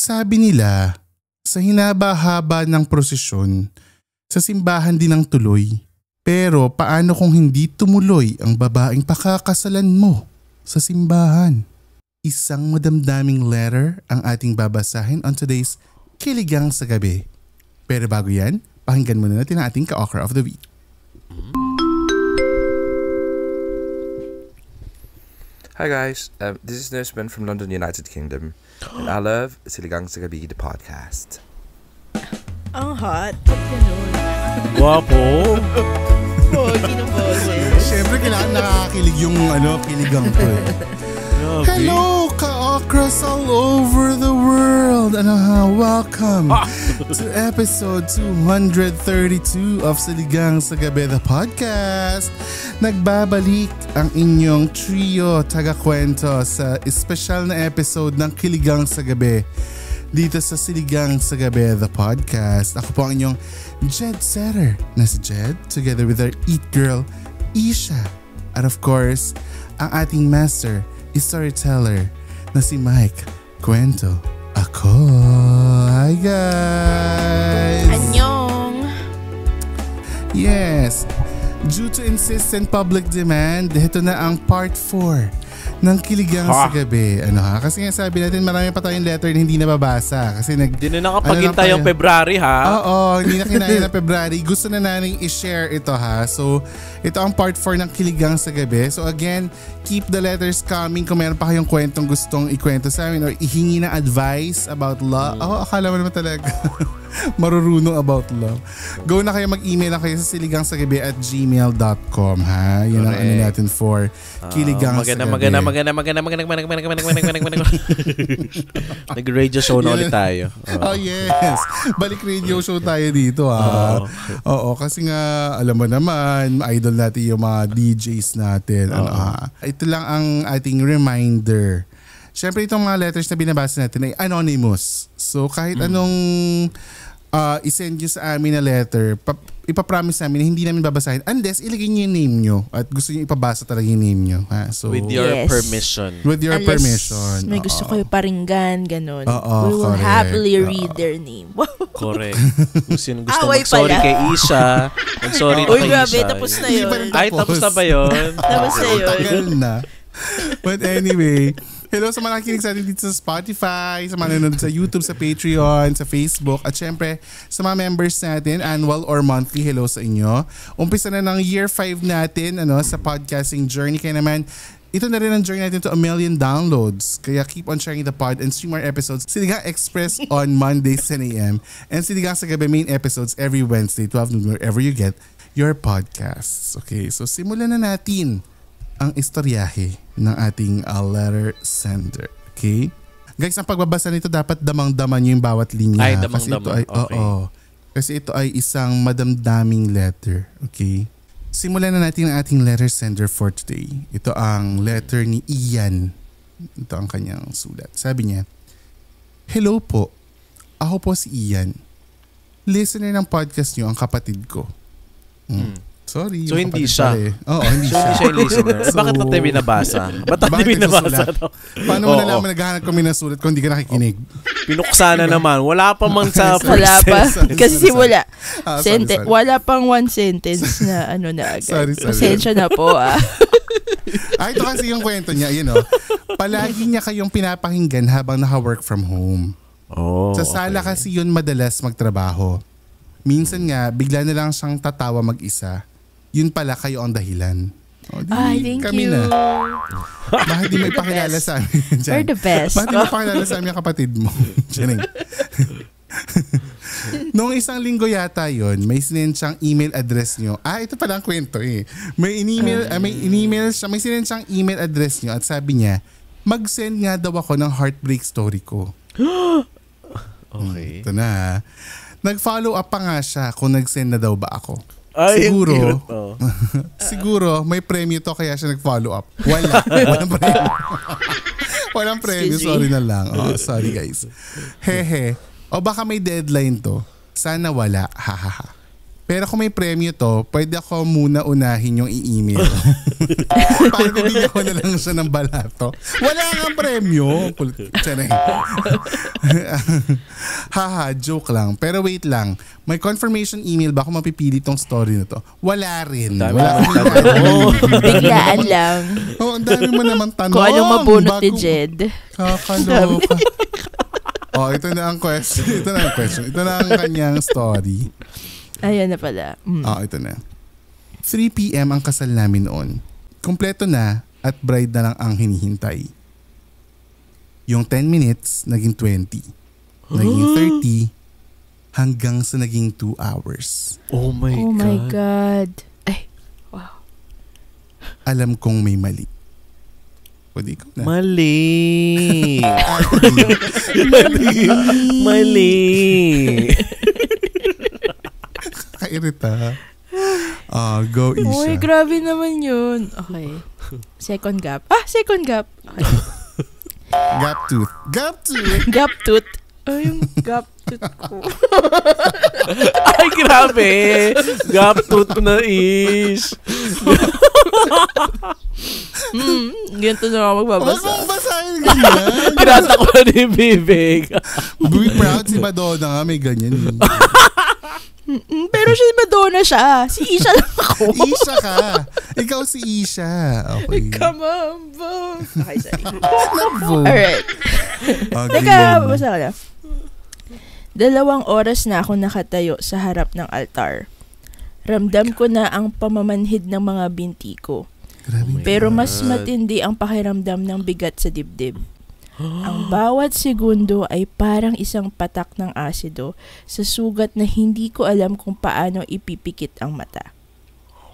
Sabi nila, sa hinaba-haba ng prosesyon, sa simbahan din ang tuloy. Pero paano kung hindi tumuloy ang babaeng pakakasalan mo sa simbahan? Isang madamdaming letter ang ating babasahin on today's Kiligang sa Gabi. Pero bago yan, pakinggan muna natin ang ating ka-okra of the week. Hi guys, this is Nursman from London, United Kingdom, and I love Siligang sa Gabi, the podcast. Ang hot. Ganun. Guwapo. Pogi ng boses. Siyempre kailangan nakakakilig yung kiligang to eh. Hello, ka-okras all over the world, and welcome to episode 232 of Siligang sa Gabi, the podcast. Nagbabalik ang inyong trio taga-kwento sa espesyal na episode ng Kiligang sa Gabi dito sa Siligang sa Gabi, the podcast. Ako po ang inyong Jed Setter na si Jed, together with our Eat Girl, Isha. At of course, ang ating master, storyteller na si Mike. Kwento ako. Hi guys! Annyeong! Yes, due to insistent public demand, ito na ang part 4 ng Kiligang sa Gabi. Kasi nga sabi natin marami pa tayong letter na hindi nababasa. Kasi hindi na nakapagintay yung February ha? Oo, hindi na kinaya ng February. Gusto na namin i-share ito ha. So, ito ang part 4 ng Kiligang sa Gabi. So again, keep the letters coming kung meron pa kayong kwentong gustong ikwento sa amin or ihingi na advice about love. Akala mo naman talaga marurunong about love. Go na kayo, mag-email na kayo sa siligangsagabi@gmail.com ha. Yun ang ano natin for Kiligang sa Gabi. Maganda. Nag-radio show na ulit tayo. Oh yes. Balik radio show tayo dito ha. Oo, kasi nga alam mo naman, idol natin yung mga DJs natin. Ito lang ang ating reminder. Siyempre itong mga letters na binabasa natin ay anonymous. So kahit anong isend nyo sa amin na letter, ipapromise namin na hindi namin babasahin unless ilagay nyo yung name nyo at gusto nyo ipabasa talaga yung name nyo. So, with your permission. With your unless permission. May gusto kayo paringgan, ganun. We will happily read their name. Correct. Kung sino gusto mag-sorry kay Isha, mag-sorry kay Isha. Uy, grabe, tapos na yun. Ay, tapos na ba yun? Tapos na yun. Tagal na. But anyway, hello sa mga nakikinig sa atin dito sa Spotify, sa mga nanonood sa YouTube, sa Patreon, sa Facebook, at syempre sa mga members natin, annual or monthly, hello sa inyo. Umpisa na ng year 5 natin sa podcasting journey. Kaya naman, ito na rin ang journey natin to 1 million downloads. Kaya keep on sharing the pod and stream our episodes. Siligang Express on Mondays 10 a.m. and Siligang sa Gabi main episodes every Wednesday 12 noon wherever you get your podcasts. Okay, so simulan na natin ang istoryahe ng ating letter sender. Okay? Guys, ang pagbabasa nito dapat damang-daman nyo yung bawat linya. Ay, damang-daman. Okay. Kasi ito ay isang madamdaming letter. Okay? Simulan na natin ang ating letter sender for today. Ito ang letter ni Ian. Ito ang kanyang sulat. Sabi niya, hello po. Ako po si Ian. Listener ng podcast nyo ang kapatid ko. Sorry. So hindi siya. Oo, hindi siya. Hindi siya yung listener. Bakit natin binabasa? Ba't natin binabasa? Paano mo nalaman naghahanap kami ng sulat kung hindi ka nakikinig? Pinuksa na naman. Wala pa man sa wala pa. Kasi simula. Sorry. Wala pang one sentence na na agad. Sorry. Pasensya na po Ito kasi yung kwento niya. Palagi niya kayong pinapakinggan habang naka-work from home. Sa sala kasi yun madalas magtrabaho. Minsan nga, bigla na lang siyang tatawa mag-isa. Yun pala kayo ang dahilan. Thank kami you. Na. Bakit di may pakilala sa amin? You're the best. Bakit di may pakilala sa amin ang kapatid mo? Noong isang linggo yata yon, may sinend siyang email address nyo. Ito pala ang kwento eh. May sinend siyang email address nyo at sabi niya, mag-send nga daw ako ng heartbreak story ko. Okay. Ito na. Nag-follow up pa nga siya kung nag-send na daw ba ako. Siguro may premyo to kaya siya nag-follow up. Walang premyo. Walang premyo, sorry na lang. Sorry guys. Hehe. O baka may deadline to. Sana wala. Hahaha. Pero kung may premyo to, pwede ako muna unahin yung i-email. Para bibigyan ko na lang siya ng balato. Wala kang premyo. Charay. Haha, joke lang. Pero wait lang. May confirmation email ba kung mapipili tong story na to? Wala rin. Wala Biglaan lang. Oh, ang dami mo naman tanong. Kung anong mabunot ni Jed. Kakaloka. Oh, ito na ang question. Ito na ang kanyang story. Ayan na pala. Ito na. 3 p.m. ang kasal namin noon. Kompleto na at bride na lang ang hinihintay. Yung 10 minutes, naging 20. Naging 30 hanggang sa naging 2 hours. Oh my God. Ay, wow. Alam kong may mali. Pwede ikaw na. Mali. Kairita. Go Isha. Uy, grabe naman yun. Okay. Second gap. Second gap. Okay. Gap tooth. Gap tooth. Yung gap tooth ko. Ay, grabe. Gap tooth na is. Ganito na ako magbabasa. Huwag mong basahin ganyan. Pinata ko na ni Bibig. Be proud si Madonna nga may ganyan. Pero si Madonna siya. Si Isha lang ako. Isha ka. Ikaw si Isha. Okay. Come on, bro. Okay, sorry. Vote. Alright. Teka, basa ka na. 2 oras na ako nakatayo sa harap ng altar. Ramdam ko na ang pamamanhid ng mga binti ko. Pero mas matindi ang pakiramdam ng bigat sa dibdib. Ang bawat segundo ay parang isang patak ng asido sa sugat na hindi ko alam kung paano ipipikit ang mata.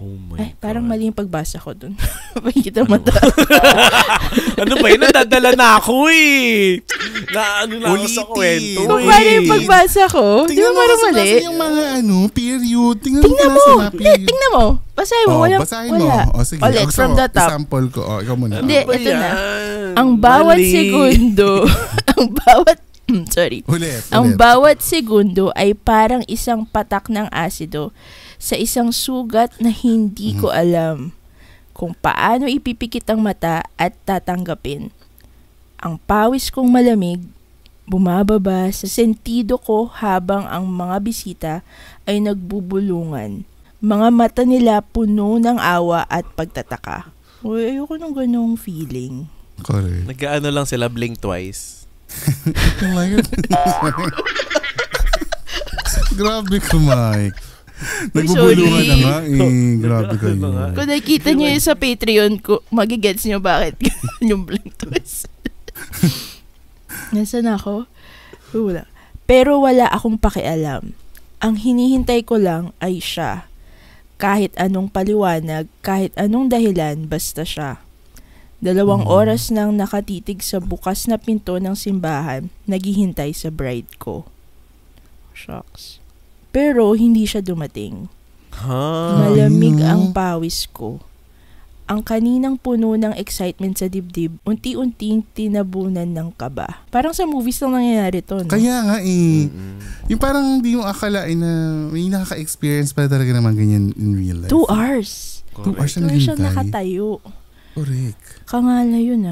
Oh my God. Parang mali yung pagbasa ko dun. Pagkikit ang mata. Ano ba yun? Nadadala na ako eh. Na ako sa kwento. Kung paano yung pagbasa ko, di ba parang mali? Yung mga period. Tingnan mo. Tingnan mo. Basahin mo. Basahin mo. Sige. Ulit, from the top. Sample ko. Ikaw muna. Hindi, ito na. Ang bawat segundo, ang bawat segundo ay parang isang patak ng asido sa isang sugat na hindi ko alam kung paano ipipikit ang mata at tatanggapin. Ang pawis kong malamig, bumababa sa sentido ko habang ang mga bisita ay nagbubulungan. Mga mata nila puno ng awa at pagtataka. Uy, ayoko ng ganong feeling. Correct. Nag-ano lang sila, blink twice. Oh my God. Grabe ka, Mike. Nagbubulungan na nga Grabe kayo. Kung nakikita nyo yun sa Patreon ko, magigets nyo bakit yung blink twist. Nasaan ako? Wala. Pero wala akong pakialam. Ang hinihintay ko lang ay siya. Kahit anong paliwanag, kahit anong dahilan, basta siya. 2 oras nang nakatitig sa bukas na pinto ng simbahan, naghihintay sa bride ko. Shucks. Pero hindi siya dumating. Malamig ang pawis ko. Ang kaninang puno ng excitement sa dibdib, unti-unting tinabunan ng kaba. Parang sa movies lang nangyayari to, no? Kaya nga yung parang hindi mo akalain na may nakaka-experience pa talaga naman ganyan in real life. 2 hours. 2 hours na siya nakatayo. Correct. Kangala yun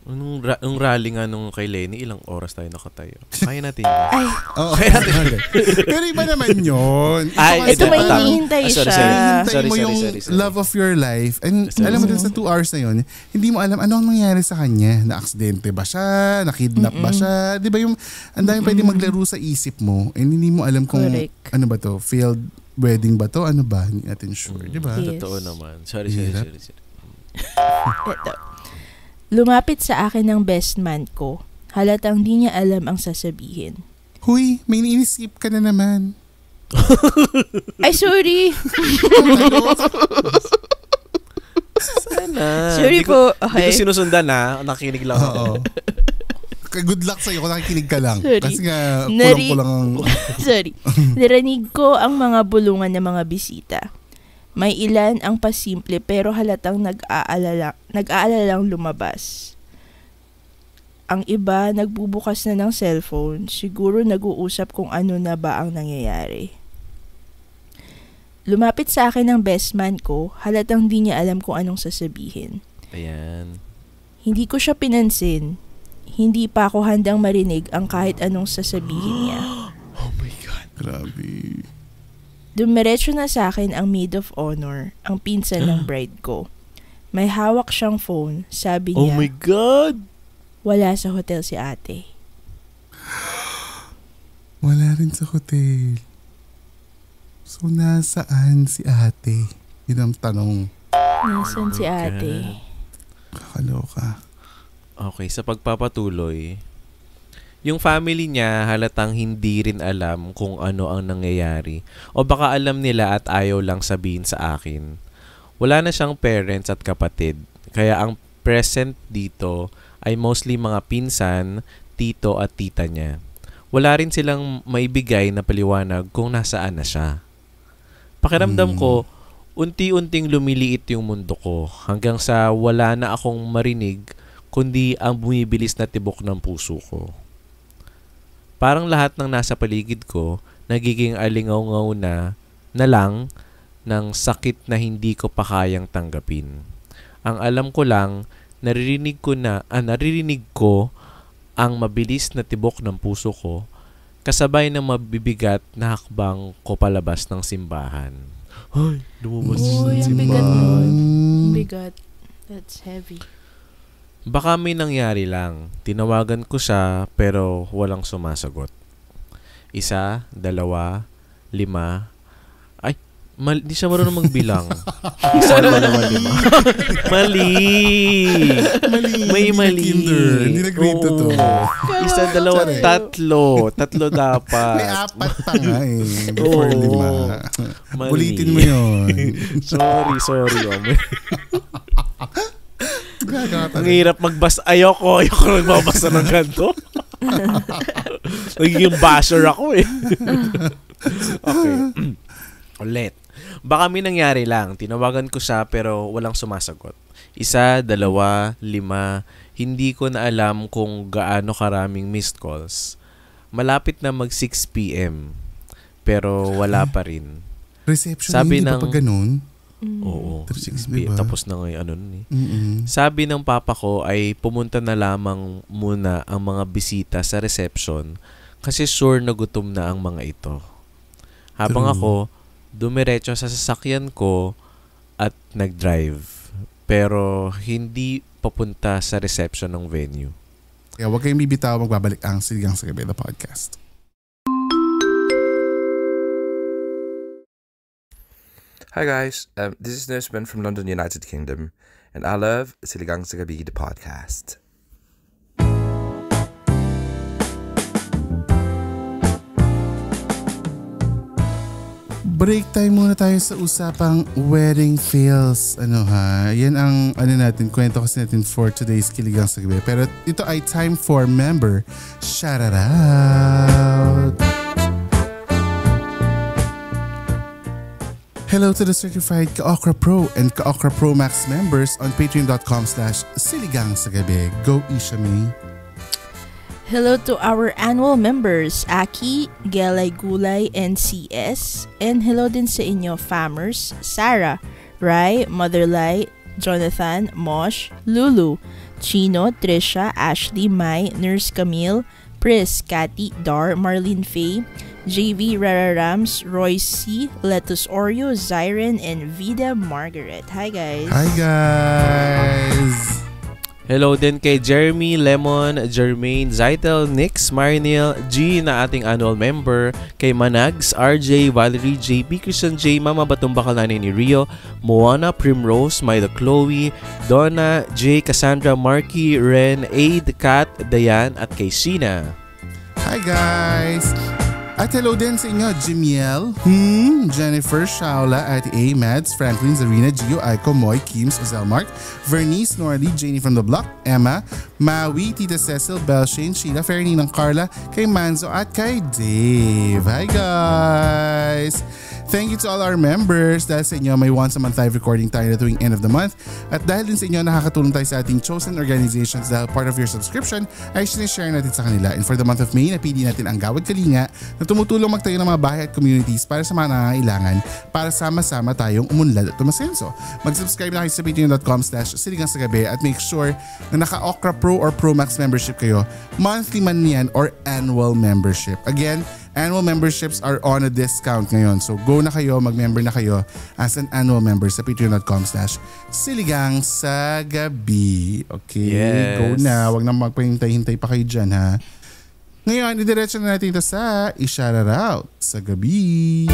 Yung rally nga nung kay Lenny, ilang oras tayo nakatayo. Kaya natin yun. Ay. Kaya natin. Pero iba naman yun. Ito may hinihintay siya. Hinihintay mo yung love of your life. And alam mo dun sa 2 hours na yun, hindi mo alam ano ang nangyari sa kanya. Na-aksidente ba siya? Na-kidnap ba siya? Di ba yung ang dami pwede maglaro sa isip mo and hindi mo alam kung ano ba to? Failed wedding ba to? Ano ba? Hindi natin sure. Di ba? Yes. Totoo naman. Sorry. Ito. Lumapit sa akin ng best man ko. Halatang di niya alam ang sasabihin. Huy, may iniisip ka na naman. Ay, sorry. Sana. Sorry po. Okay. Hindi ko sinusundan nakikinig lang ako. Good luck sa'yo kung nakikinig ka lang. Sorry. Kasi nga, kulang-kulang ang... Sorry. Narinig ko ang mga bulungan ng mga bisita. May ilan ang pasimple pero halatang nag-aalalang lumabas. Ang iba nagbubukas na ng cellphone, siguro nag-uusap kung ano na ba ang nangyayari. Lumapit sa akin ang best man ko, halatang di niya alam kung anong sasabihin. Ayan. Hindi ko siya pinansin. Hindi pa ako handang marinig ang kahit anong sasabihin niya. Oh my God. Grabe. Dumiretso na sa akin ang maid of honor, ang pinsan ng bride ko. May hawak siyang phone, sabi Oh niya, my God. wala sa hotel si ate. Wala rin sa hotel. So, nasaan si ate? Yun ang tanong. Nasaan si ate? Kakaloka. Okay, sa pagpapatuloy, yung family niya halatang hindi rin alam kung ano ang nangyayari. O baka alam nila at ayaw lang sabihin sa akin. Wala na siyang parents at kapatid. Kaya ang present dito ay mostly mga pinsan, tito at tita niya. Wala rin silang maibigay na paliwanag kung nasaan na siya. Pakiramdam ko, unti-unting lumiliit yung mundo ko hanggang sa wala na akong marinig kundi ang bumibilis na tibok ng puso ko. Parang lahat ng nasa paligid ko nagiging alingaw-ngaw na lang ng sakit na hindi ko pa kayang tanggapin. Ang alam ko lang, naririnig ko ang mabilis na tibok ng puso ko kasabay ng mabibigat na hakbang ko palabas ng simbahan. Ay, lumabas Uy, ang bigat nun. Ang bigat. That's heavy. Baka may nangyari lang. Tinawagan ko siya pero walang sumasagot. 1, 2, 5. Ay, di siya marunong magbilang. 1, 2, 5. Mali. May mali. Hindi nag-read to to. 1, 2, 3. 3 dapat. May 4 pa nga eh. Before 5. Mali. Ulitin mo yun. Sorry. Ang hirap magbasa. Ayoko magbabasa ng ganito. Nagiging basher ako eh. Okay. Ulit. Baka may nangyari lang. Tinawagan ko siya pero walang sumasagot. 1, 2, 5. Hindi ko na alam kung gaano karaming missed calls. Malapit na mag 6 p.m. Pero wala pa rin. Reception Sabi hindi ng, pa ganun? Oo, 6 Diba? p.m. Tapos na ngayon, ano nun eh. Mm-mm. Sabi ng papa ko ay pumunta na lamang muna ang mga bisita sa reception kasi sure na gutom na ang mga ito. Habang True. ako, dumiretso sa sasakyan ko at nag-drive. Pero hindi papunta sa reception ng venue. Kaya huwag kayong bibitaw, magbabalik ang Siligang sa Gabi, the podcast. Hi guys, this is Nurse Ben from London, United Kingdom, and I love Siligang sa Gabi, the podcast. Break time muna tayo sa usapang wedding fails. Yan ang kwento kasi natin for today's Kiligang sa Gabi. Pero ito ay time for member shout out. Hello to the certified Ka-Okra Pro and Ka-Okra Pro Max members on patreon.com/Siligang sa Gabi. Go Ishami. Hello to our annual members, Aki, Gelay Gulay, and CS. And hello din sa inyo, Famers, Sarah, Rai, Motherlai, Jonathan, Mosh, Lulu, Chino, Trisha, Ashley, Mai, Nurse Camille, Pris, Cathy, Dar, Marlene Faye, JV, Rara Rams, Roy C, Letus Oreo, Zyren, and Vida Margaret. Hi guys! Hi guys! Hello din kay Jeremy, Lemon, Jermaine, Zytel, Nix, Marinil, G na ating annual member, kay Manags, RJ, Valerie, JP, Christian J, Mama Batong Bakalani ni Rio, Moana, Primrose, Maida Chloe, Donna, J, Cassandra, Marky, Ren, Aid, Kat, Dayan, at kay Sheena. Hi guys! At hello din sa inyo, Jimiel, Jennifer, Shaula, at A, Mads, Franklin, Zarina, Gio, Aiko, Moy, Kims, Ozel, Mark, Vernice, Norly, Janie from the Block, Emma, Maui, Tita Cecil, Belshane, Sheila, Ferdinand, Carla, kay Manzo, at kay Dave. Hi guys! Thank you to all our members. Dahil sa inyo, may once a month live recording tayo na tuwing end of the month. At dahil din sa inyo, nakakatulong tayo sa ating chosen organizations dahil part of your subscription ay sinishare natin sa kanila. And for the month of May, napili natin ang Gawad Kalinga na tumutulong magtayo ng mga bahay at communities para sa mga nangangailangan para sama-sama tayong umunlad at tumasenso. Mag-subscribe na kayo sa patreon.com/siligangsagabi at make sure na naka-Okra Pro or Pro Max membership kayo. Monthly man yan or annual membership. Again, annual memberships are on a discount ngayon. So go na kayo, mag-member na kayo as an annual member sa patreon.com/siligangsagabi. Okay, Yes. go na. Wag na magpahintay-hintay pa kayo dyan, ha. Ngayon, idiretso na natin ito sa i-shout out sa gabi.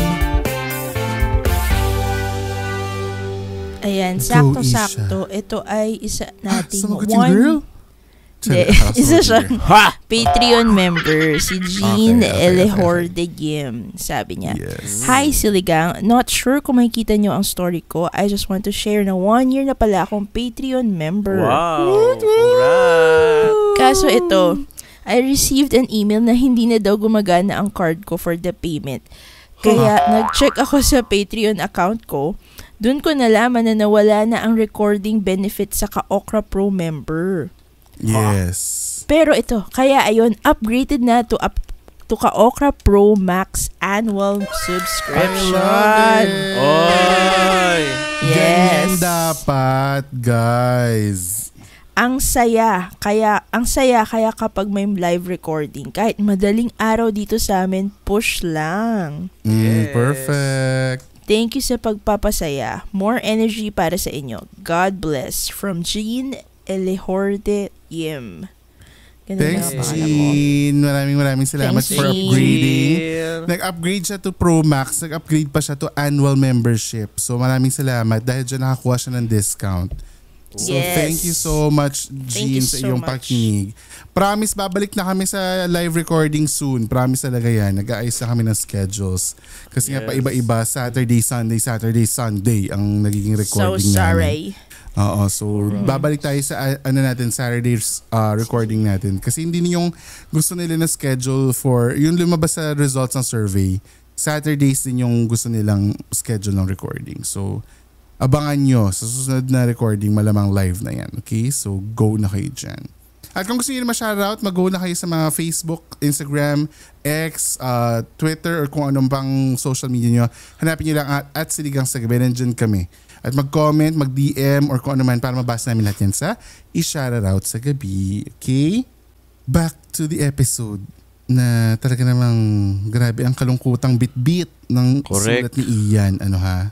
Ayan, Go, sakto-sakto. Ito ay isa nating Sumagot yung girl? Hindi, isa siyang Patreon member, si Jean Elehorde Gim. Sabi niya, Yes. Hi Siligang, not sure kung makikita nyo ang story ko. I just want to share na 1 year na pala akong Patreon member. Wow! Congrats! Kaso ito, I received an email na hindi na daw gumagana ang card ko for the payment. Kaya nag-check ako sa Patreon account ko. Doon ko nalaman na nawala na ang recording benefit sa Ka-Okra Pro member. Yes. Pero ito, kaya ayun, upgraded na to Ka-Okra Pro Max annual subscription. I love it. Oy! Ganyan Yes. dapat, guys. Ang saya kaya kapag may live recording, kahit madaling araw dito sa amin, push lang. Yes. Perfect. Thank you sa pagpapasaya. More energy para sa inyo. God bless. From Jean Elehorde Yim. Ganun Thanks, lang ang pangalan mo. Jean. Maraming salamat Thanks, for Jean. upgrading. Nag-upgrade siya to Pro Max. Nag-upgrade pa siya to annual membership. So maraming salamat dahil dyan nakakuha siya ng discount. So Yes. thank you so much, Jean, you sa so iyong much. pakikinig. Promise, babalik na kami sa live recording soon. Promise talaga yan. Nag-aayos na kami ng schedules. Kasi nga Yes. pa iba-iba, Saturday, Sunday ang nagiging So recording namin. sorry. Oo, so babalik tayo sa Saturday's recording natin. Kasi hindi yung gusto nila na schedule for, yung lumabas sa results ng survey, Saturdays din yung gusto nilang schedule ng recording. So, abangan nyo sa susunod na recording, malamang live na yan. Okay? So, go na kayo dyan. At kung gusto nyo na ma-shoutout, mag-go na kayo sa mga Facebook, Instagram, X, Twitter, or kung anong pang social media nyo. Hanapin nyo lang at Siligang sa Gabi. Nandyan kami. At mag-comment, mag-DM, or kung ano man para mabasa namin lahat yan sa i-shoutout sa gabi. Okay? Back to the episode na talaga namang grabe ang kalungkutang bit-bit ng Correct. sulat ni Ian. Ano ha?